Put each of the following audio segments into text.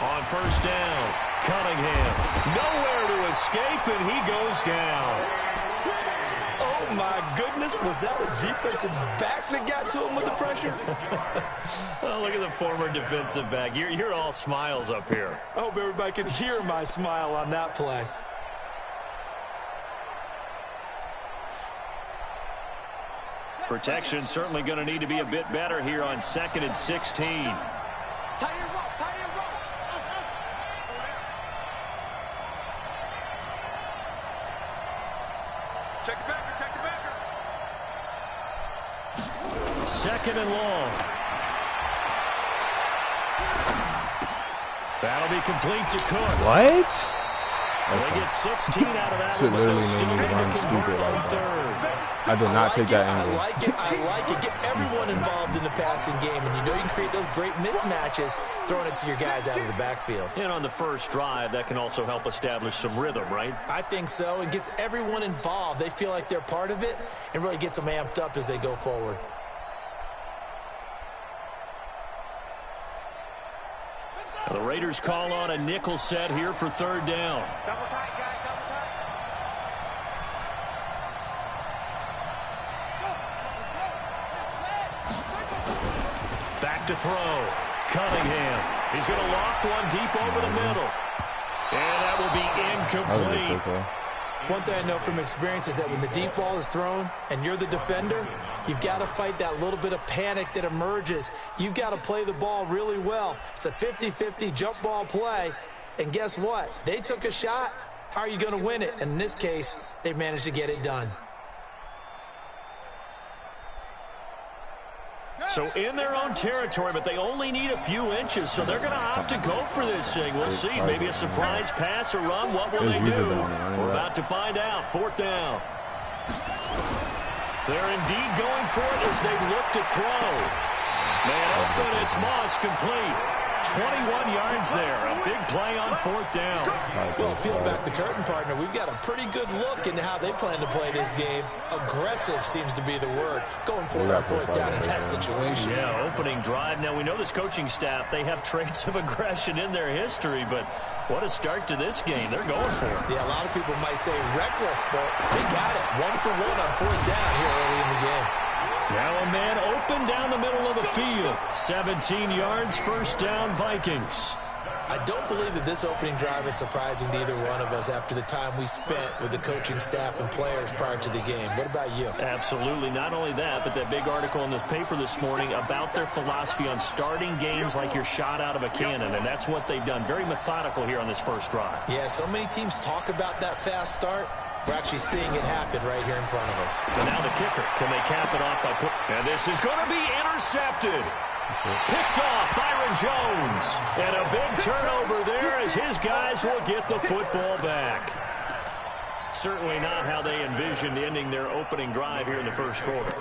On first down, Cunningham. Nowhere to escape, and he goes down. Oh, my goodness. Was that a defensive back that got to him with the pressure? Oh, look at the former defensive back. You're all smiles up here. I hope everybody can hear my smile on that play. Protection certainly going to need to be a bit better here on 2nd and 16. Second and long. That'll be complete to Cook. What? They get 16 out of that. Should One, literally still make me going run to stupid convert like on that. third. I did not take that angle. I like it. Get everyone involved in the passing game, and you know you can create those great mismatches throwing it to your guys out of the backfield. And on the first drive, that can also help establish some rhythm, right? I think so. It gets everyone involved. They feel like they're part of it and really gets them amped up as they go forward. The Raiders call on a nickel set here for third down. Double tight, guys, double tight. Back to throw. Cunningham. He's going to loft one deep over the middle. And that will be incomplete. One thing I know from experience is that when the deep ball is thrown and you're the defender, you've got to fight that little bit of panic that emerges. You've got to play the ball really well. It's a 50-50 jump ball play. And guess what? They took a shot. How are you going to win it? And in this case, they managed to get it done. So in their own territory, but they only need a few inches, so they're going to opt to go for this thing. We'll see. Maybe a surprise pass or run. What will they do? We're about to find out. Fourth down. They're indeed going for it as they look to throw. Man open, it's Moss complete. 21 yards there. A big play on fourth down. Well, peel back the curtain, partner. We've got a pretty good look into how they plan to play this game. Aggressive seems to be the word. Going for it on fourth down in that situation. Yeah, opening drive. Now, we know this coaching staff, they have traits of aggression in their history, but what a start to this game. They're going for it. Yeah, a lot of people might say reckless, but they got it. 1 for 1 on fourth down here early in the game. Now a man open down the middle of the field. 17 yards, first down, Vikings. I don't believe that this opening drive is surprising to either one of us after the time we spent with the coaching staff and players prior to the game. What about you? Absolutely. Not only that, but that big article in the paper this morning about their philosophy on starting games like you're shot out of a cannon, and that's what they've done. Very methodical here on this first drive. Yeah, so many teams talk about that fast start. We're actually seeing it happen right here in front of us. And now the kicker. Can they cap it off by and this is going to be intercepted. Picked off Byron Jones. And a big turnover there as his guys will get the football back. Certainly not how they envisioned ending their opening drive here in the first quarter.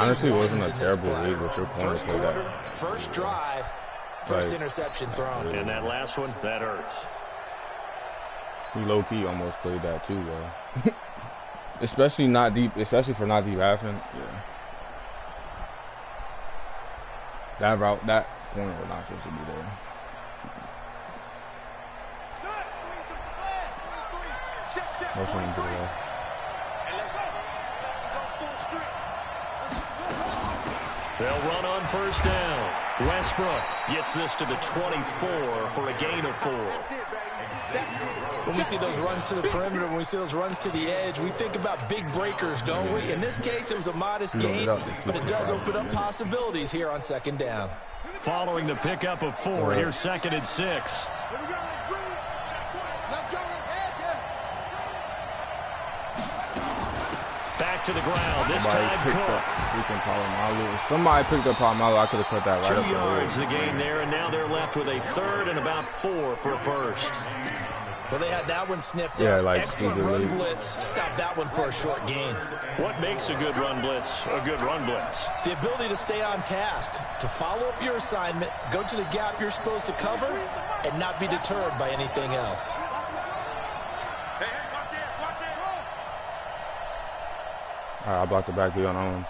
Honestly, it wasn't a terrible lead with your point. First quarter, first drive, first interception thrown. And that last one, that hurts. He low-key almost played that too, though. especially for not deep halfing. Yeah. That route, that corner was not supposed to be there. Motion him to the left. They'll run on first down. Westbrook gets this to the 24 for a gain of 4. When we see those runs to the perimeter, when we see those runs to the edge, we think about big breakers, don't we? In this case, it was a modest gain, but it does open up possibilities here on second down. Following the pickup of 4, here's 2nd and 6. Back to the ground. This time, Cook. Somebody picked up Palomalo. I could have cut that right up. 2 yards the gain there, and now they're left with a third and about 4 for a first. Well, they had that one snipped out. Like excellent run blitz. Stop that one for a short gain. What makes a good run blitz a good run blitz? The ability to stay on task, to follow up your assignment, go to the gap you're supposed to cover, and not be deterred by anything else. All right, I blocked the back on Owens.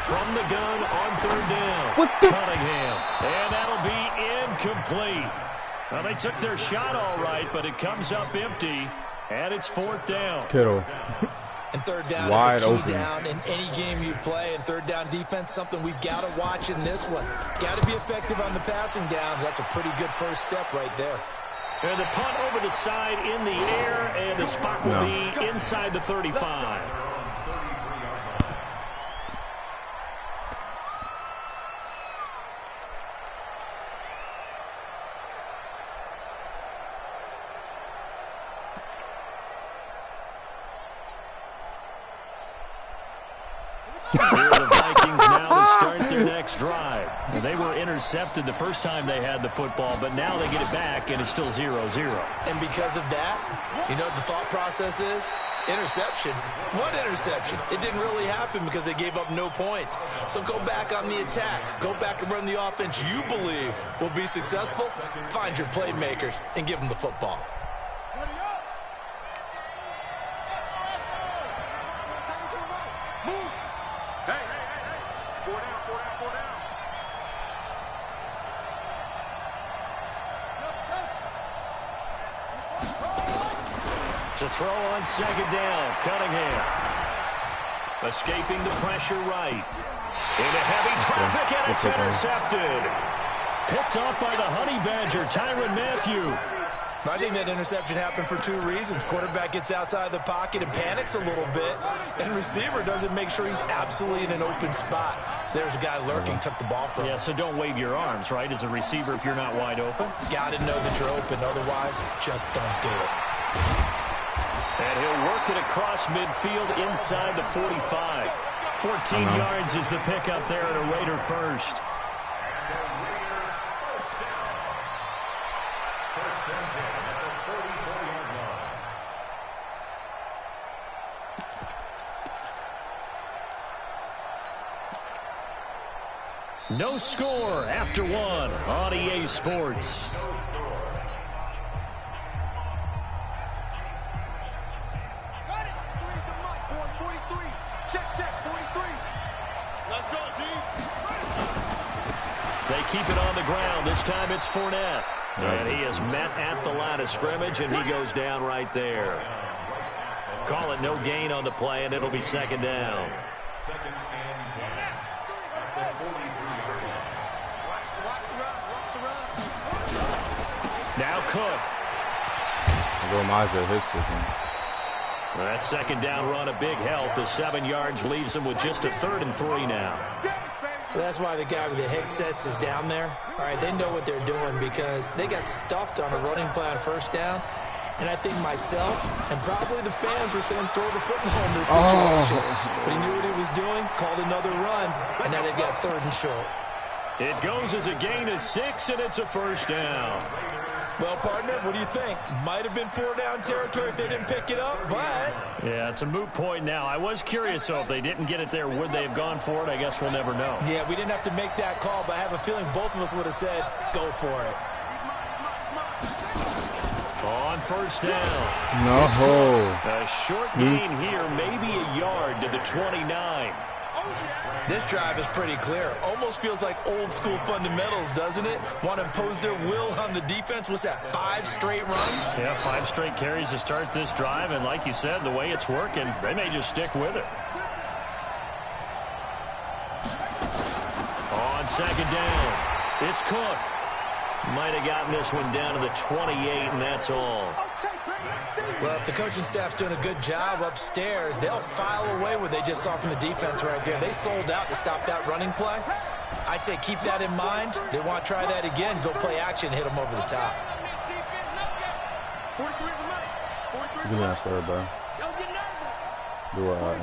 from the gun on third down. Cunningham. And that'll be incomplete. Well, they took their shot all right, but it comes up empty, and it's fourth down. Kittle. And third down Wide is a key open. down in any game you play. And third down defense, something we've got to watch in this one. Got to be effective on the passing downs. That's a pretty good first step right there. And the punt over the side in the air, and the spot will be inside the 35. Here are the Vikings now to start their next drive. And they were intercepted the first time they had the football, but now they get it back, and it's still 0-0. And because of that, you know what the thought process is? Interception. What interception? It didn't really happen because they gave up no points. So go back on the attack. Go back and run the offense you believe will be successful. Find your playmakers and give them the football. To throw on second down, Cunningham. Escaping the pressure right. Into heavy traffic, and it's intercepted. Picked off by the Honey Badger, Tyrann Mathieu. I think that interception happened for two reasons. Quarterback gets outside the pocket and panics a little bit, and receiver doesn't make sure he's absolutely in an open spot. So there's a guy lurking, took the ball from him. Yeah, so don't wave your arms, right, as a receiver if you're not wide open. Got to know that you're open, otherwise just don't do it. And he'll work it across midfield inside the 45. 14 yards is the pickup there at a Raider first. No score after one on EA Sports. They keep it on the ground. This time it's Fournette. And he is met at the line of scrimmage, and he goes down right there. Call it no gain on the play, and it'll be second down. Now Cook. That second down run, a big help. The 7 yards leaves him with just a 3rd and 3 now. That's why the guy with the headsets is down there. All right, they know what they're doing because they got stuffed on a running play on first down. And I think myself and probably the fans were saying throw the football in this situation. But he knew what he was doing, called another run, and now they've got 3rd and short. It goes as a gain of 6, and it's a first down. Well, partner, what do you think? Might have been 4-down territory if they didn't pick it up, but... Yeah, it's a moot point now. I was curious, though, if they didn't get it there, would they have gone for it? I guess we'll never know. Yeah, we didn't have to make that call, but I have a feeling both of us would have said, go for it. On first down. No. A short gain here, maybe a yard to the 29. This drive is pretty clear. Almost feels like old school fundamentals, doesn't it? Want to impose their will on the defense. What's that, 5 straight runs? Yeah, 5 straight carries to start this drive, and like you said, the way it's working, they may just stick with it. On second down, it's Cook. Might have gotten this one down to the 28, and that's all. Well, if the coaching staff's doing a good job upstairs, they'll file away what they just saw from the defense right there. They sold out to stop that running play. I'd say keep that in mind. They want to try that again, go play action, hit them over the top. Give me that story, bro. Do it out.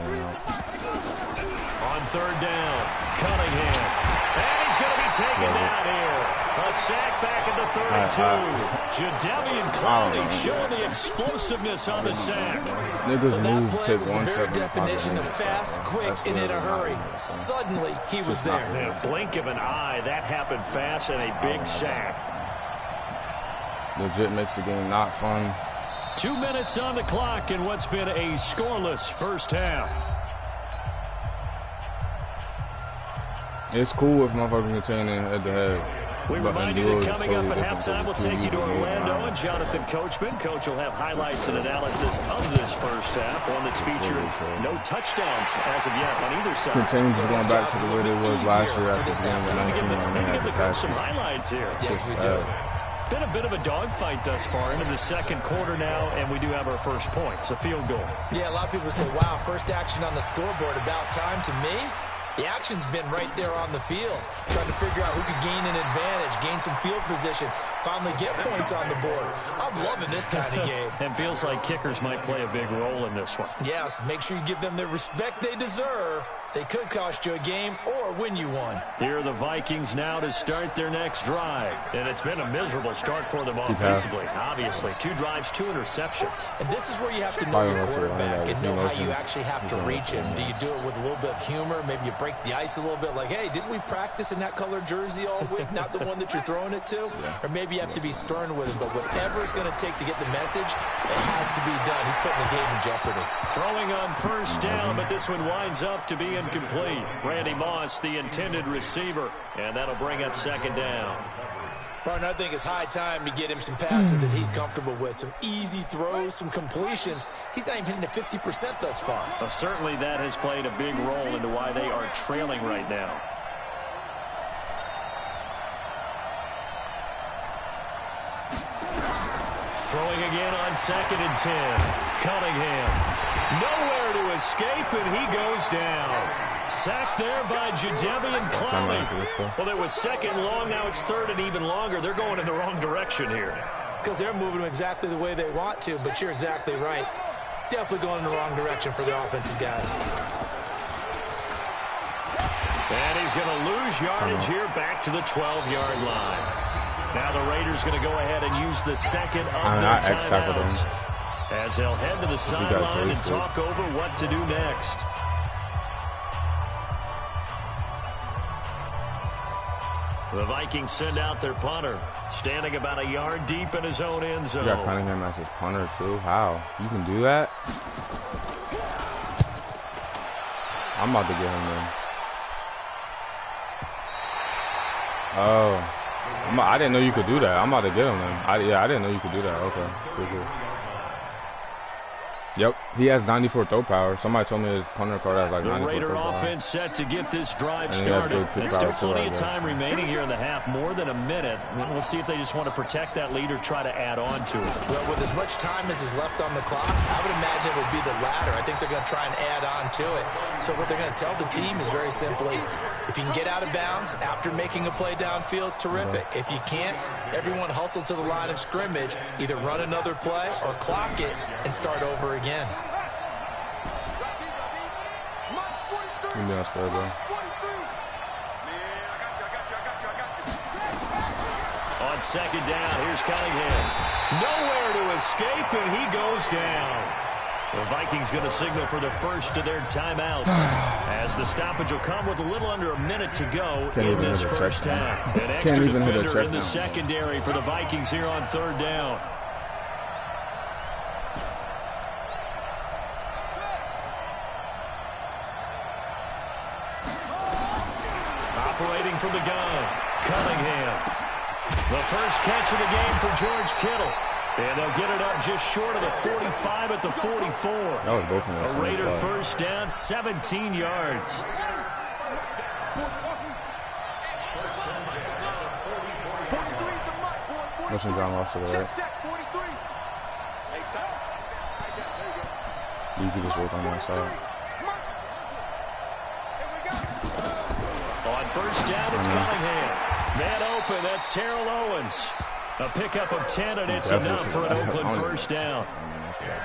On third down, Cunningham. And he's going to be taken down here. A sack back at the 32. Jadeveon Clowney showing the explosiveness on the sack. Niggas move, take 1 second. Very definition of fast, quick, and in a hurry. Suddenly, he was there. Yeah, blink of an eye, that happened fast, and a big sack. Legit makes the game not fun. 2 minutes on the clock in what's been a scoreless first half. It's cool if motherfuckers continue head to head. We remind you that coming up at halftime, we'll take you to Orlando and Jonathan Coachman. Coach will have highlights and analysis of this first half, one that's featured no touchdowns as of yet on either side. Continues going back to the way they was last year after the game with 19 and they had to coach some highlights here. Yes, we do. It's been a bit of a dogfight thus far into the second quarter now, and we do have our first point. It's a field goal. Yeah, a lot of people say, wow, first action on the scoreboard, about time. To me, the action's been right there on the field, trying to figure out who could gain an advantage, gain some field position, finally get points on the board. I'm loving this kind of game. And feels like kickers might play a big role in this one. Yes, make sure you give them the respect they deserve. They could cost you a game or win you one. Here are the Vikings now to start their next drive. And it's been a miserable start for them offensively. Obviously, 2 drives, 2 interceptions. And this is where you have to know your quarterback and know how you actually have to reach him. Do you do it with a little bit of humor? Maybe you break the ice a little bit like, hey, didn't we practice in that color jersey all week? Not the one that you're throwing it to? Or maybe you have to be stern with him. But whatever it's going to take to get the message, it has to be done. He's putting the game in jeopardy. Throwing on first down, but this one winds up to be incomplete. Randy Moss, the intended receiver, and that'll bring up second down. Well, I think it's high time to get him some passes that he's comfortable with, some easy throws, some completions. He's not even hitting the 50% thus far. Well, certainly that has played a big role into why they are trailing right now. Throwing again on 2nd and 10. Cunningham. Nowhere to escape, and he goes down. Sacked there by Jadeveon Clowney. Well, it was 2nd and long. Now it's 3rd and even longer. They're going in the wrong direction here. Because they're moving exactly the way they want to, but you're exactly right. Definitely going in the wrong direction for the offensive guys. And he's going to lose yardage here back to the 12-yard line. Now the Raiders going to go ahead and use the second of their timeouts as they'll head to the sideline and talk over what to do next. The Vikings send out their punter, standing about a yard deep in his own end zone. You got Cunningham as his punter, too. How? You can do that? I'm about to get him in. Oh. I didn't know you could do that. I'm about to get him in. I didn't know you could do that. Okay. Cool. Yep, he has 94 throw power. Somebody told me his punter card has like 94 The Raider throw power. offense set to get this drive started. There's still plenty of time remaining here in the half, more than a minute. We'll see if they just want to protect that lead or try to add on to it. Well, with as much time as is left on the clock, I would imagine it would be the latter. I think they're going to try and add on to it. So what they're going to tell the team is very simply, if you can get out of bounds after making a play downfield, terrific. If you can't, everyone hustle to the line of scrimmage, either run another play or clock it and start over again. Give me that square, bro. On 2nd down, here's Cunningham. Nowhere to escape, and he goes down. The Vikings going to signal for the first of their timeouts as the stoppage will come with a little under a minute to go in this first half. An extra defender in the secondary for the Vikings here on 3rd down. Operating from the gun, Cunningham. The first catch of the game for George Kittle. And they'll get it up just short of the 45 at the 44. That was both of them. A Raider first down, 17 yards. Motion John Ross to the right. You can just work on that side. On first down, it's Cunningham. Man open, that's Terrell Owens. A pickup of 10, and it's enough for an Oakland first down.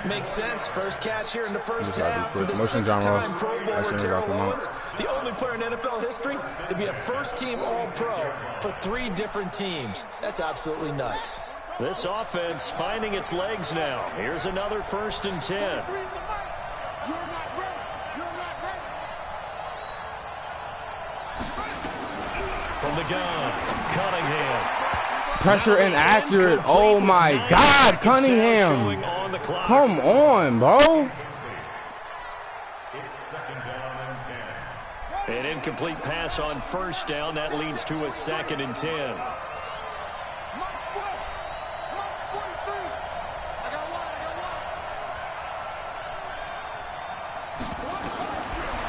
Makes sense. First catch here in the first half for the Motion John Ross. six-time Pro Bowler Terrell Owens, the only player in NFL history to be a first-team All-Pro for 3 different teams. That's absolutely nuts. This offense finding its legs now. Here's another 1st and 10. From the gun, Cunningham. Pressure inaccurate. Oh my God, Cunningham. Come on, bro. An incomplete pass on first down. That leads to a 2nd and 10.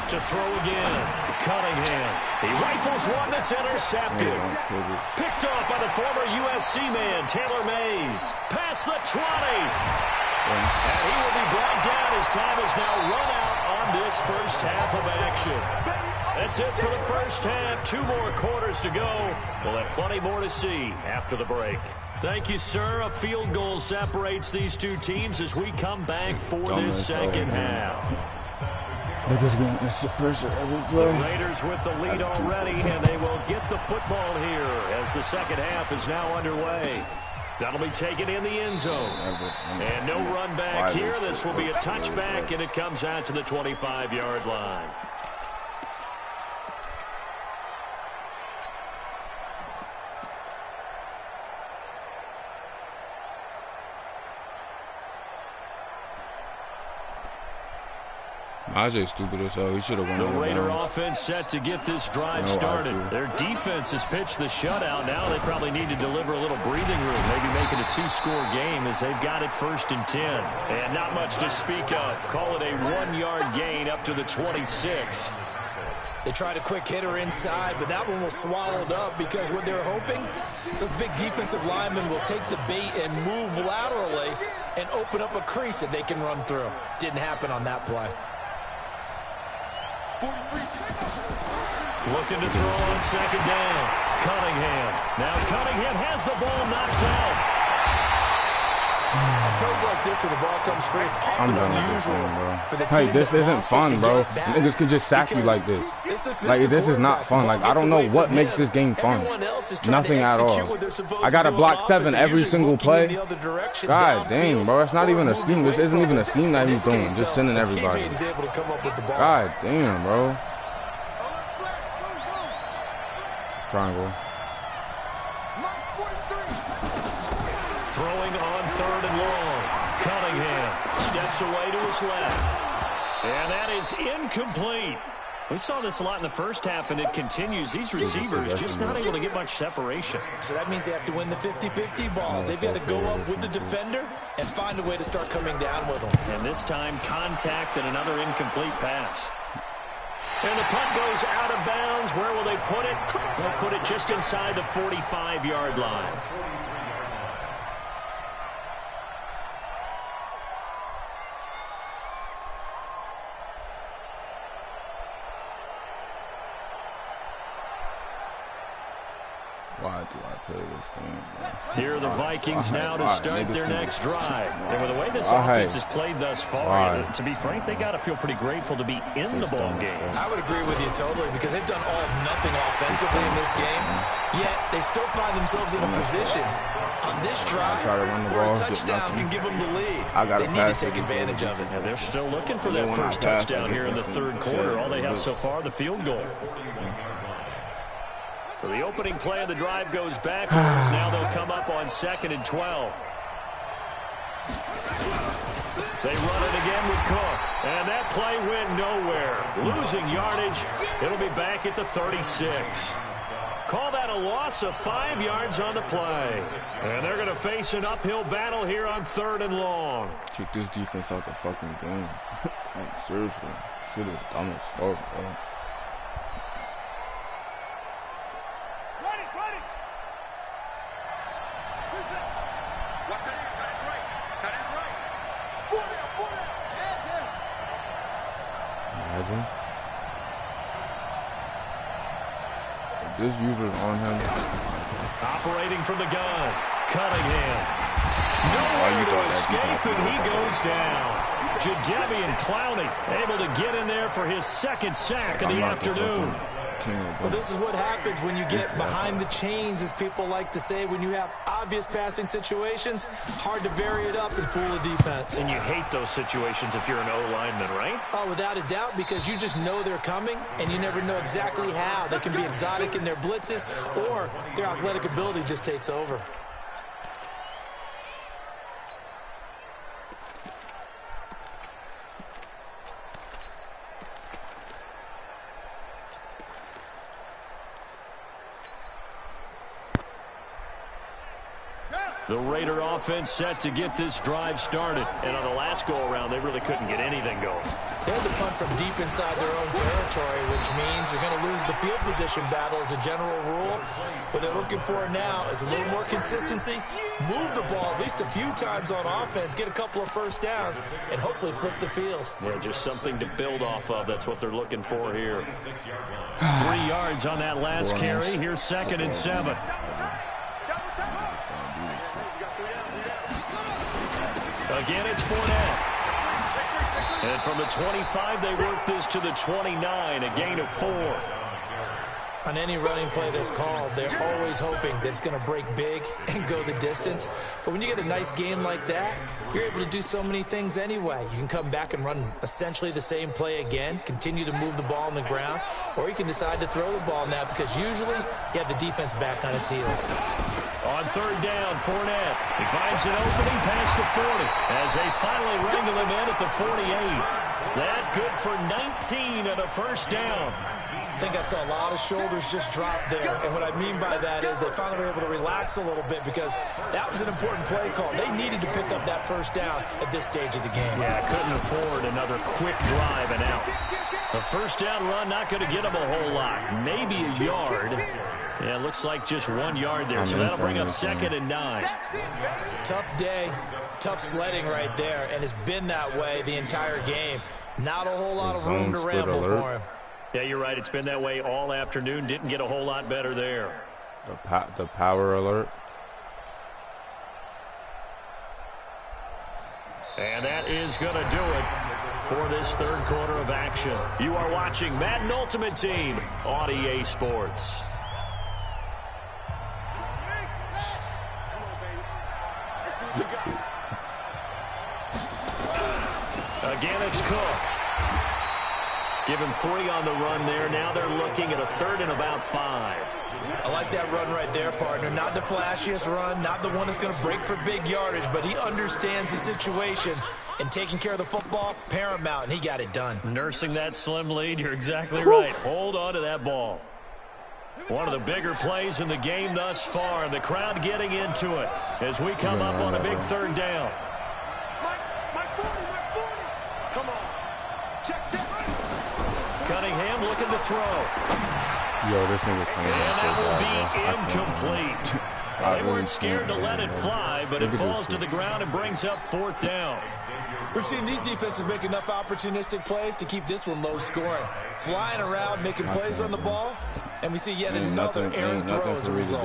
To throw again, Cunningham. He rifles one that's intercepted. Picked off by the former USC man, Taylor Mays. Past the 20. And he will be brought down as time is now run out on this first half of action. That's it for the first half. 2 more quarters to go. We'll have plenty more to see after the break. Thank you, sir. A field goal separates these two teams as we come back for this second half. Niggas getting instant pressure every play. The Raiders with the lead already, and they will get the football here as the second half is now underway. That'll be taken in the end zone. And no run back here. This will be a touchback, and it comes out to the 25-yard line. Najee stupid as hell. He should have won. The Raider offense set to get this drive started. Their defense has pitched the shutout. Now they probably need to deliver a little breathing room, maybe make it a 2-score game as they've got it 1st and 10. And not much to speak of. Call it a 1-yard gain up to the 26. They tried a quick hitter inside, but that one was swallowed up because what they were hoping, those big defensive linemen will take the bait and move laterally and open up a crease that they can run through. Didn't happen on that play. Looking to throw on 2nd down. Cunningham. Now Cunningham has the ball knocked out. Plays like this when the ball comes free, it's often unusual for the team. Hey, this isn't fun, bro. Niggas can just sack you like this. Like, this is not fun. Like, I don't know what makes this game fun. Nothing at all. I got to block 7 every single play. God dang, bro. That's not even a scheme. This isn't even a scheme that he's doing. Just sending everybody. God damn, bro. Triangle. Throwing on 3rd and long. Cunningham steps away to his left. And that is incomplete. We saw this a lot in the first half, and it continues. These receivers just not able to get much separation. So that means they have to win the 50-50 balls. They've got to go up with the defender and find a way to start coming down with them. And this time, contact and another incomplete pass. And the punt goes out of bounds. Where will they put it? They'll put it just inside the 45-yard line. Why do I play this game, bro? Here are the Vikings now to start their next drive. And with the way this offense has played thus far, to be frank, they got to feel pretty grateful to be in the ball game. I would agree with you totally because they've done all of nothing offensively in this game, yet they still find themselves in a position on this drive where a touchdown can give them the lead. They need to take advantage of it. And they're still looking for that first touchdown here in the 3rd quarter. All they have so far, the field goal. So the opening play of the drive goes backwards. Now they'll come up on 2nd and 12. They run it again with Cook. And that play went nowhere. Losing yardage. It'll be back at the 36. Call that a loss of 5 yards on the play. And they're going to face an uphill battle here on 3rd and long. Kick this defense out the fucking game. Like, seriously. Shit is dumb as fuck, bro. Imagine. This user's on him. Operating from the gun. Cunningham. Nowhere to escape, and he goes down. Jadeveon Clowney able to get in there for his 2nd sack of the afternoon. Well, this is what happens when you get behind the chains, as people like to say. When you have obvious passing situations, hard to vary it up and fool the defense. And you hate those situations if you're an O-lineman, right? Oh, without a doubt, because you just know they're coming, and you never know exactly how. They can be exotic in their blitzes, or their athletic ability just takes over. The Raider offense set to get this drive started. And on the last go-around, they really couldn't get anything going. They had to punt from deep inside their own territory, which means you're going to lose the field position battle as a general rule. What they're looking for now is a little more consistency, move the ball at least a few times on offense, get a couple of first downs, and hopefully flip the field. Yeah, just something to build off of. That's what they're looking for here. 3 yards on that last carry. Here's 2nd and 7. Again, it's Fournette. And from the 25, they work this to the 29, a gain of 4. On any running play that's called, they're always hoping that it's going to break big and go the distance. But when you get a nice game like that, you're able to do so many things anyway. You can come back and run essentially the same play again, continue to move the ball on the ground, or you can decide to throw the ball now because usually you have the defense back on its heels. On 3rd down, Fournette. He finds an opening past the 40 as they finally wrangle him in at the 48. That good for 19 and a first down. I think I saw a lot of shoulders just drop there. And what I mean by that is they finally were able to relax a little bit because that was an important play call. They needed to pick up that first down at this stage of the game. Yeah, couldn't afford another quick drive and out. The first down run not going to get them a whole lot. Maybe a yard. Yeah, it looks like just 1 yard there. So that'll bring up 2nd and 9. Tough day, tough sledding right there. And it's been that way the entire game. Not a whole lot of room to ramble for him. Yeah, you're right. It's been that way all afternoon. Didn't get a whole lot better there. The power alert. And that is going to do it for this 3rd quarter of action. You are watching Madden Ultimate Team on EA Sports. Again, it's Cook. Give him 3 on the run there. Now they're looking at a 3rd and about 5. I like that run right there, partner. Not the flashiest run, not the one that's going to break for big yardage, but he understands the situation, and taking care of the football, paramount, and he got it done. Nursing that slim lead, you're exactly right. Hold on to that ball. One of the bigger plays in the game thus far, and the crowd getting into it as we come up on a big 3rd down. Come on. Check. Cunningham looking to throw. Yo, this nigga playing. And that will be incomplete. They weren't scared to let it fly, but it falls to the ground and brings up 4th down. We've seen these defenses make enough opportunistic plays to keep this one low scoring. Flying around, making plays on the ball, and we see yet another errant throw as a result.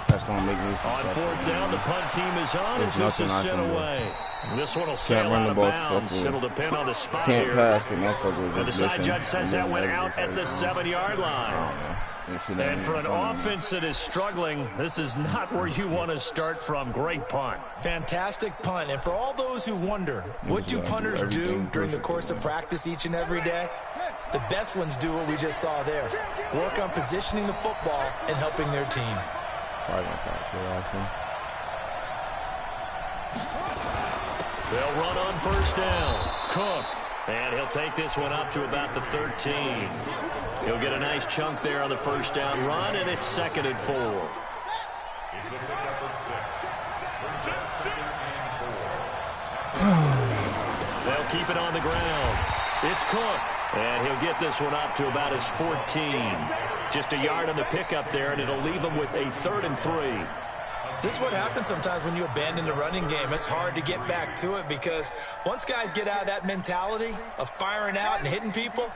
That's going to make me on 4th down, the punt team is on as this is sent away. This one will sail out of bounds. It'll depend on the spot here. And the side judge says that went out at the 7-yard line. And for an offense that is struggling, this is not where you want to start from. Great punt. Fantastic punt. And for all those who wonder, what do punters do during the course of practice each and every day? The best ones do what we just saw there. Work on positioning the football and helping their team. They'll run on 1st down. Cook. And he'll take this one up to about the 13. He'll get a nice chunk there on the 1st down run, and it's 2nd and 4. They'll keep it on the ground. It's Cook. And he'll get this one up to about his 14. Just a yard on the pickup there, and it'll leave him with a 3rd and 3. This is what happens sometimes when you abandon the running game. It's hard to get back to it because once guys get out of that mentality of firing out and hitting people,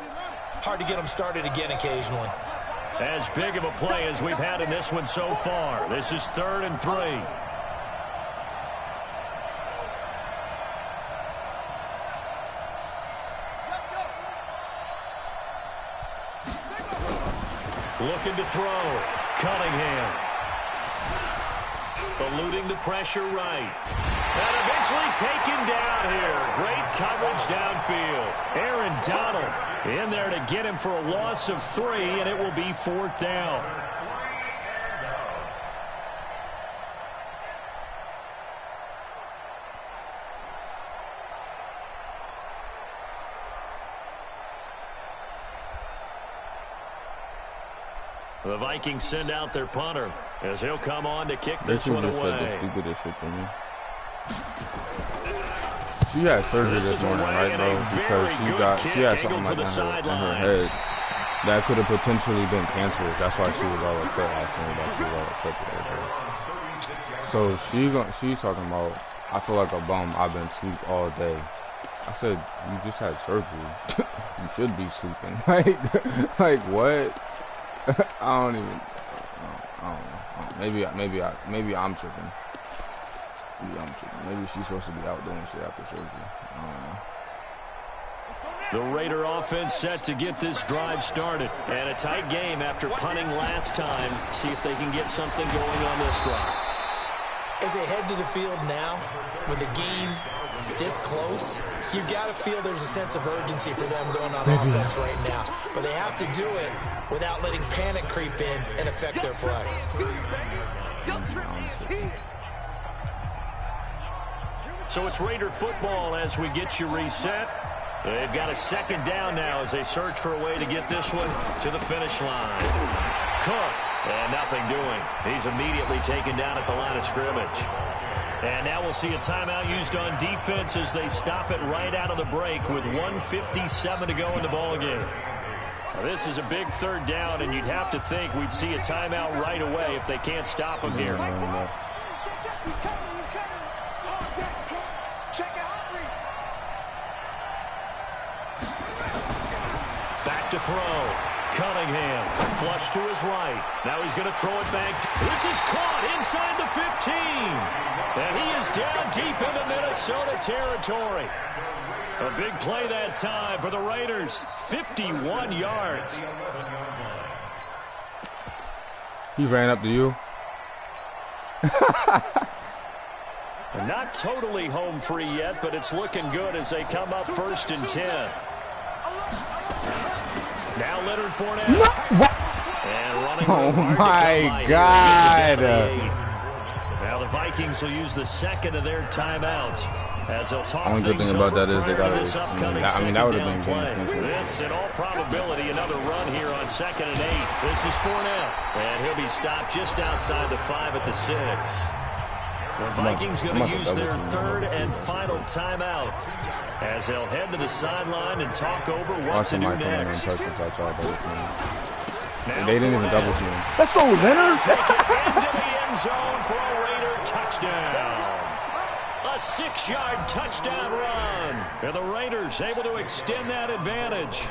hard to get them started again occasionally. As big of a play as we've had in this one so far. This is 3rd and 3. Looking to throw. Cunningham. Eluding the pressure right. And eventually taken down here. Great coverage downfield. Aaron Donald in there to get him for a loss of 3, and it will be 4th down. The Vikings send out their punter as he'll come on to kick this one away. Said the stupidest shit to me. She had surgery this morning, right, bro? Because she had something like in her head that could have potentially been cancerous. That's why she was all upset last night. That she was all upset today, bro. So she's talking about, I feel like a bum. I've been asleep all day. I said, you just had surgery. You should be sleeping. Like what? I don't know. Maybe I'm tripping. Maybe she's supposed to be out doing shit after surgery. I The don't know. Raider offense set to get this drive started. And a tight game after punting last time. See if they can get something going on this drive. As they head to the field now, with the game this close, you've got to feel there's a sense of urgency for them going on offense right now. But they have to do it without letting panic creep in and affect their play. So it's Raider football as we get you reset. They've got a second down now as they search for a way to get this one to the finish line. Cook, and nothing doing. He's immediately taken down at the line of scrimmage. And now we'll see a timeout used on defense as they stop it right out of the break with 1:57 to go in the ballgame. Now this is a big third down, and you'd have to think we'd see a timeout right away if they can't stop him here. Back to throw. Cunningham, flush to his right. Now he's going to throw it back. This is caught inside the 15. And he is down deep into Minnesota territory. A big play that time for the Raiders. 51 yards. He ran up to you. Not totally home free yet, but it's looking good as they come up 1st and 10. Now Leonard Fournette. No. And running oh my God. Now the Vikings will use the second of their timeouts as they'll talk only good thing about that is they got this upcoming that would have been play. game. This, in all probability, another run here on 2nd and 8. This is Fournette, and he'll be stopped just outside the 5 at the 6. The Vikings going to use their third and final timeout as they'll head to the sideline and talk over what to do next. They didn't even double team. Let's go, Leonard! Take it into the end zone for a Raider touchdown. A 6-yard touchdown run. And the Raiders able to extend that advantage.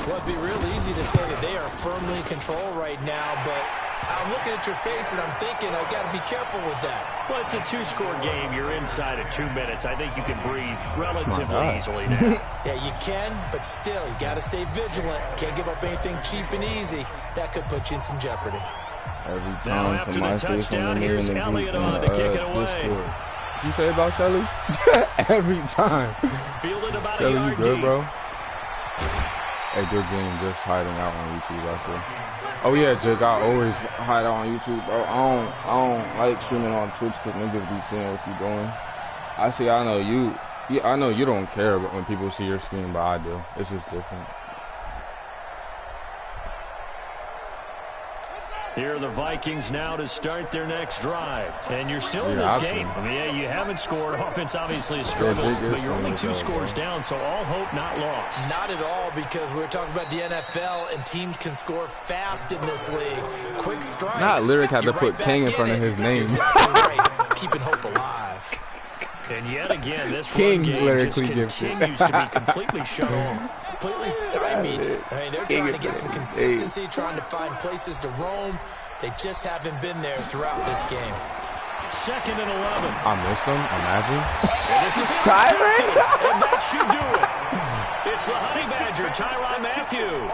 Well, it'd be real easy to say that they are firmly in control right now, but I'm looking at your face and I'm thinking I've got to be careful with that. Well, it's a 2-score game. You're inside at 2 minutes. I think you can breathe relatively easily now. Yeah, you can, but still, you got to stay vigilant. Can't give up anything cheap and easy. That could put you in some jeopardy. Every time somebody says something new in the group on Discord. What you say about Shelly? Every time. Shelly, you good, bro? Hey, good game. Just hiding out on YouTube, I feel. Oh yeah, Jake, I always hide out on YouTube, bro. I don't like streaming on Twitch because niggas be seeing what you doing. I know you don't care when people see your screen, but I do. It's just different. Here are the Vikings now to start their next drive. And you're still in this game. I mean, yeah, you haven't scored. Offense obviously has struggled, but you're only 2 scores down, so all hope not lost. Not at all, because we're talking about the NFL, and teams can score fast in this league. Quick strikes. Not Lyric had to put King in front of his name. Exactly right. Keeping hope alive. And yet again, this run game just continues to be completely shut off. Completely stymied. I mean, they're trying to get some consistency, trying to find places to roam. They just haven't been there throughout this game. 2nd and 11. I missed them. Imagine. And this is Tyron. And that should do it. It's the Honey Badger, Tyrann Mathieu.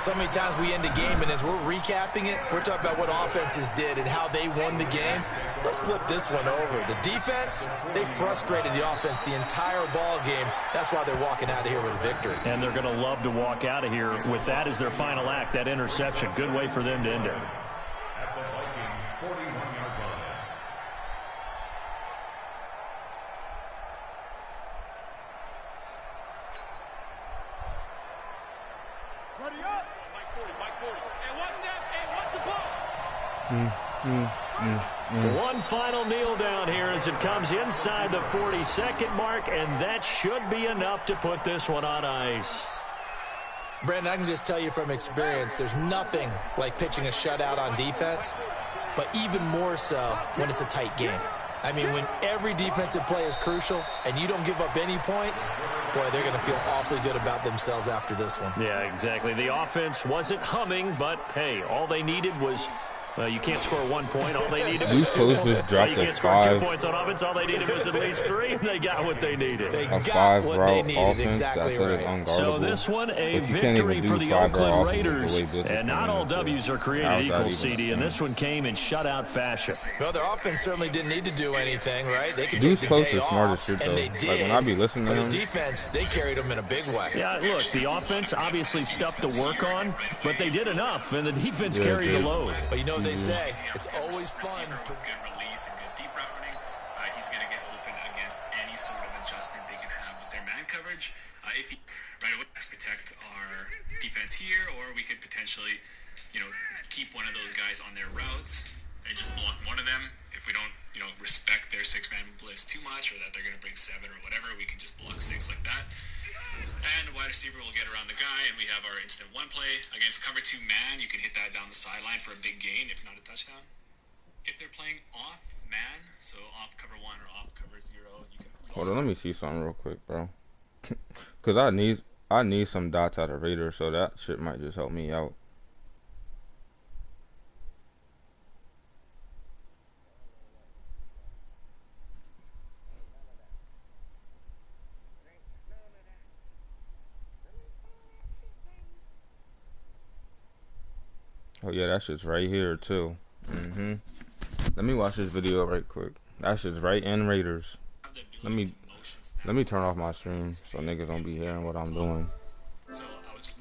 So many times we end a game, and as we're recapping it, we're talking about what offenses did and how they won the game. Let's flip this one over. The defense, they frustrated the offense the entire ball game. That's why they're walking out of here with a victory. And they're going to love to walk out of here with that as their final act, that interception. Good way for them to end it. One final kneel down here as it comes inside the 40-second mark, and that should be enough to put this one on ice. Brandon, I can just tell you from experience, there's nothing like pitching a shutout on defense, but even more so when it's a tight game. I mean, when every defensive play is crucial and you don't give up any points, boy, they're going to feel awfully good about themselves after this one. Yeah, exactly. The offense wasn't humming, but, hey, all they needed was... you can't score 1 point. All they needed was 2. You can't score 2 points on offense. All they needed was at least 3, and they got what they needed. They got what they needed. Exactly right. So this one, a victory for the Oakland Raiders. And not all W's are created equal, CD, and this one came in shutout fashion. Well, their offense certainly didn't need to do anything, right? They could take the close day is smart off, as shit, and though. they did. Like, when I be listening to him, him, defense, they carried them in a big way. Yeah, look, the offense, obviously stuff to work on, but they did enough, and the defense carried the load. But you know what they say, it's always fun. Good release and good deep route running. He's going to get open against any sort of adjustment they can have with their man coverage. If he right away protect our defense here, or we could potentially, keep one of those guys on their routes and just block one of them. If we don't, respect their 6-man blitz too much, or that they're going to bring 7 or whatever, we can just block 6 like that. And the wide receiver will get around the guy, and we have our instant 1 play. Against cover 2 man, you can hit that down the sideline for a big gain, if not a touchdown. If they're playing off man, so off cover 1 or off cover 0, you can... Hold on, let me see something real quick, bro. Because I need some dots out of Raiders, so that shit might just help me out. Oh yeah, that shit's right here too. Let me watch this video right quick. That shit's right in Raiders. Let me turn off my stream so niggas don't be hearing what I'm doing. So